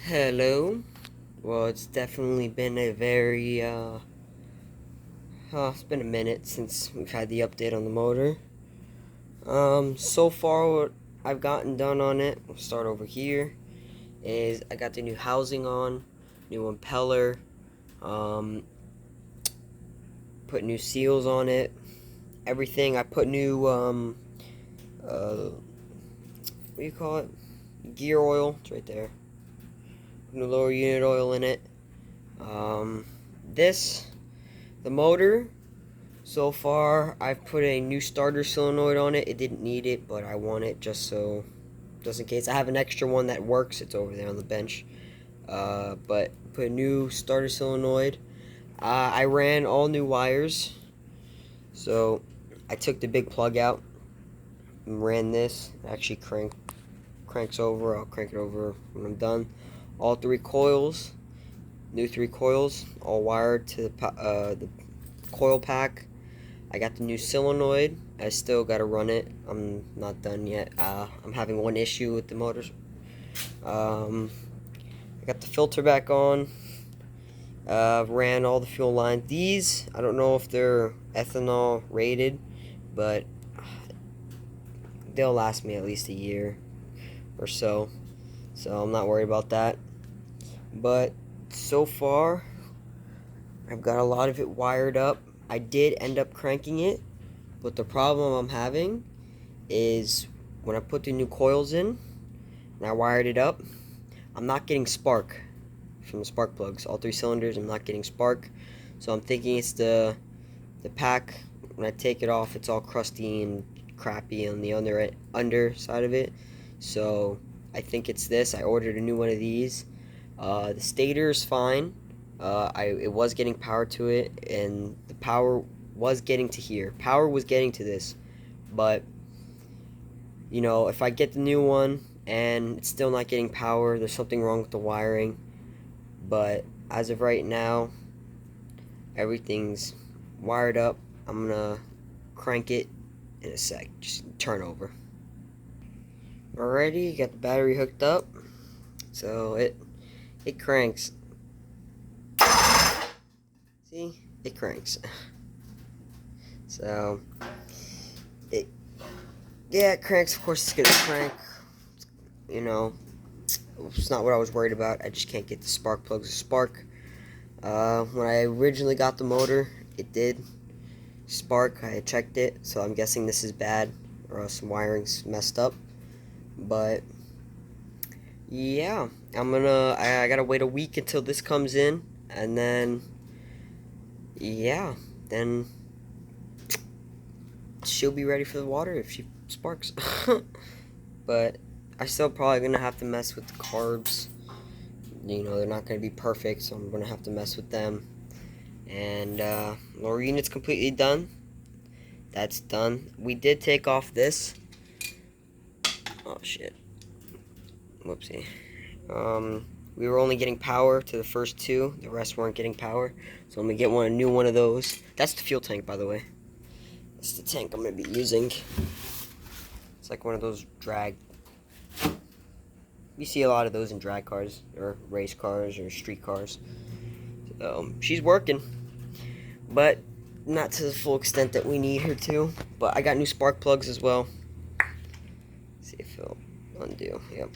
Hello. Well, it's definitely been a very, it's been a minute since we've had the update on the motor. So far what I've gotten done on it, we'll start over here, is I got the new housing on, new impeller, um, put new seals on it, everything. I put new, what do you call it? Gear oil, it's right there. New lower unit oil in it. Um, this, the motor, so far, I've put a new starter solenoid on it. It didn't need it, but I want it just in case. I have an extra one that works. It's over there on the bench. But put a new starter solenoid. I ran all new wires. So I took the big plug out and ran this. It actually cranks over. I'll crank it over when I'm done. All three coils, new three coils, all wired to the coil pack. I got the new solenoid. I still gotta run it. I'm not done yet. I'm having one issue with the motors. I got the filter back on. Ran all the fuel lines. These, I don't know if they're ethanol rated, but they'll last me at least a year or so. So I'm not worried about that. But so far, I've got a lot of it wired up. I did end up cranking it, but the problem I'm having is when I put the new coils in and I wired it up, I'm not getting spark from the spark plugs. All three cylinders, I'm not getting spark. So I'm thinking it's the pack. When I take it off, it's all crusty and crappy on the underside of it. So I think it's this. I ordered a new one of these. The stator is fine. It was getting power to it, and the power was getting to here. Power was getting to this, but if I get the new one and it's still not getting power, there's something wrong with the wiring. But as of right now, everything's wired up. I'm gonna crank it in a sec. Just turn over. Alrighty, got the battery hooked up, so it cranks. See, it cranks. So it it cranks. Of course, it's gonna crank. You know, it's not what I was worried about. I just can't get the spark plugs to spark. When I originally got the motor, it did spark. I checked it, so I'm guessing this is bad, or else some wiring's messed up. But yeah, I gotta wait a week until this comes in, and then yeah, then she'll be ready for the water if she sparks. But I still probably gonna have to mess with the carbs. They're not gonna be perfect, so I'm gonna have to mess with them. And lower unit's completely done. That's done. We did take off this. Oh shit. Whoopsie. We were only getting power to the first two. The rest weren't getting power. So I'm gonna get a new one of those. That's the fuel tank, by the way. That's the tank I'm gonna be using. It's like one of those drag. You see a lot of those in drag cars, or race cars, or street cars. She's working, but not to the full extent that we need her to. But I got new spark plugs as well. Let's see if it'll undo. Yep.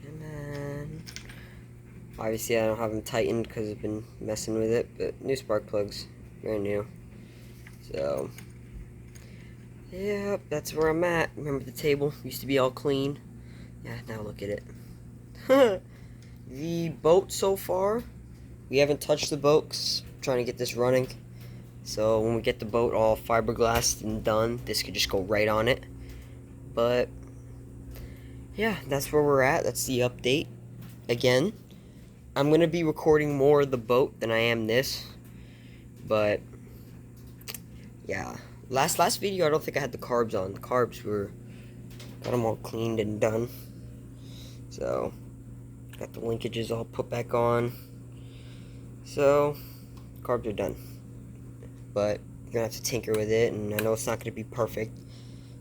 And then, obviously I don't have them tightened because I've been messing with it. But new spark plugs, brand new. So, yep, that's where I'm at. Remember the table used to be all clean. Yeah, now look at it. The boat so far, we haven't touched the boat 'cause I'm trying to get this running. So when we get the boat all fiberglassed and done, this could just go right on it. But yeah, that's where we're at. That's the update. Again, I'm gonna be recording more of the boat than I am this. But yeah, last video I don't think I had the carbs on. The carbs got them all cleaned and done. So got the linkages all put back on. So carbs are done. But you're gonna have to tinker with it, and I know it's not gonna be perfect.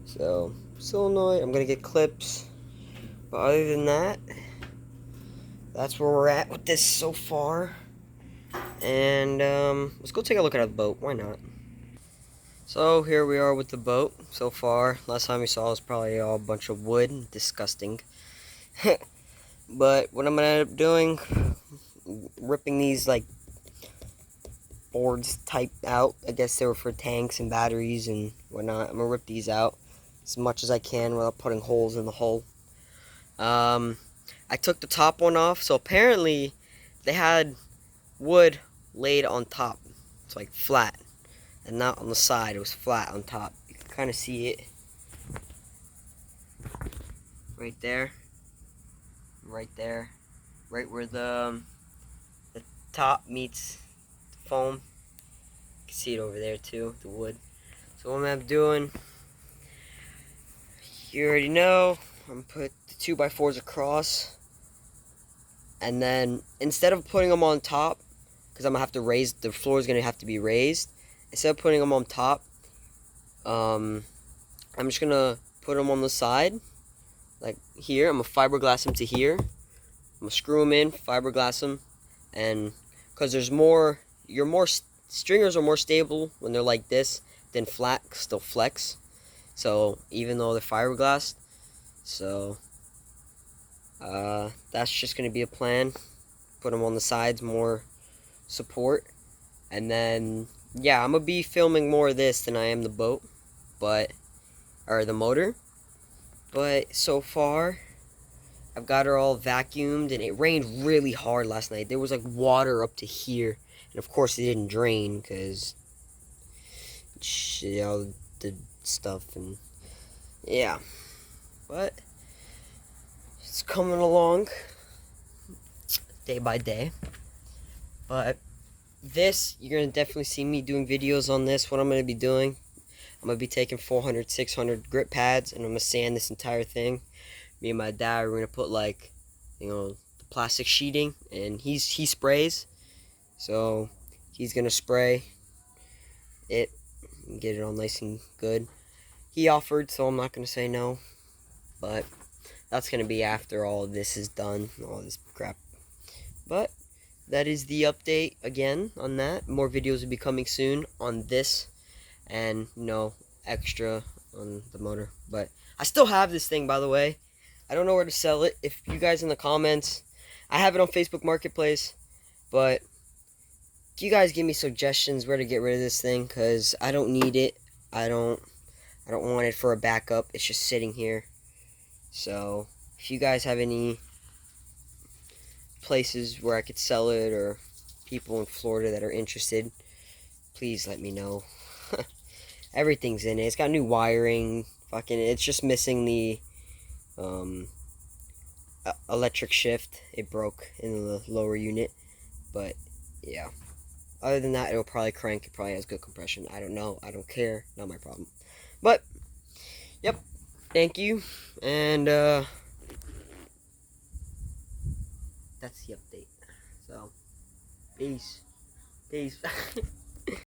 So solenoid. I'm gonna get clips. But other than that, that's where we're at with this so far. And let's go take a look at the boat. Why not? So here we are with the boat so far. Last time we saw was probably all a bunch of wood. Disgusting. But what I'm gonna end up doing, ripping these like boards type out. I guess they were for tanks and batteries and whatnot. I'm gonna rip these out as much as I can without putting holes in the hull. I took the top one off, so apparently they had wood laid on top. It's like flat, and not on the side. It was flat on top. You can kind of see it right there, right where the top meets the foam. You can see it over there too, the wood. So what I'm doing, you already know, I'm gonna put the 2x4s across, and then instead of putting them on top, because I'm gonna have to raise, the floor is gonna have to be raised. Instead of putting them on top, I'm just gonna put them on the side, like here. I'm gonna fiberglass them to here. I'm gonna screw them in, fiberglass them, and because there's more, stringers are more stable when they're like this than flat, still flex. So even though they're fiberglassed, so that's just gonna be a plan. Put them on the sides, more support, and then yeah, I'm gonna be filming more of this than I am the boat, or the motor. But so far, I've got her all vacuumed, and it rained really hard last night. There was like water up to here, and of course it didn't drain because the stuff, and yeah. But it's coming along day by day. But this, you're gonna definitely see me doing videos on this. What I'm gonna be doing, I'm gonna be taking 400, 600 grip pads, and I'm gonna sand this entire thing. Me and my dad are gonna put like, the plastic sheeting, and he sprays, so he's gonna spray it and get it all nice and good. He offered, so I'm not gonna say no, but that's gonna be after all of this is done, all this crap. But that is the update again on that. More videos will be coming soon on this, and extra on the motor. But I still have this thing, by the way. I don't know where to sell it. If you guys in the comments, I have it on Facebook Marketplace, but you guys give me suggestions where to get rid of this thing, because I don't need it. I don't want it for a backup. It's just sitting here. So if you guys have any places where I could sell it, or people in Florida that are interested, please let me know. Everything's in it. It's got new wiring. It's just missing the electric shift. It broke in the lower unit, but yeah. Other than that, it'll probably crank. It probably has good compression. I don't know. I don't care. Not my problem. But yep. Thank you, and that's the update. So peace.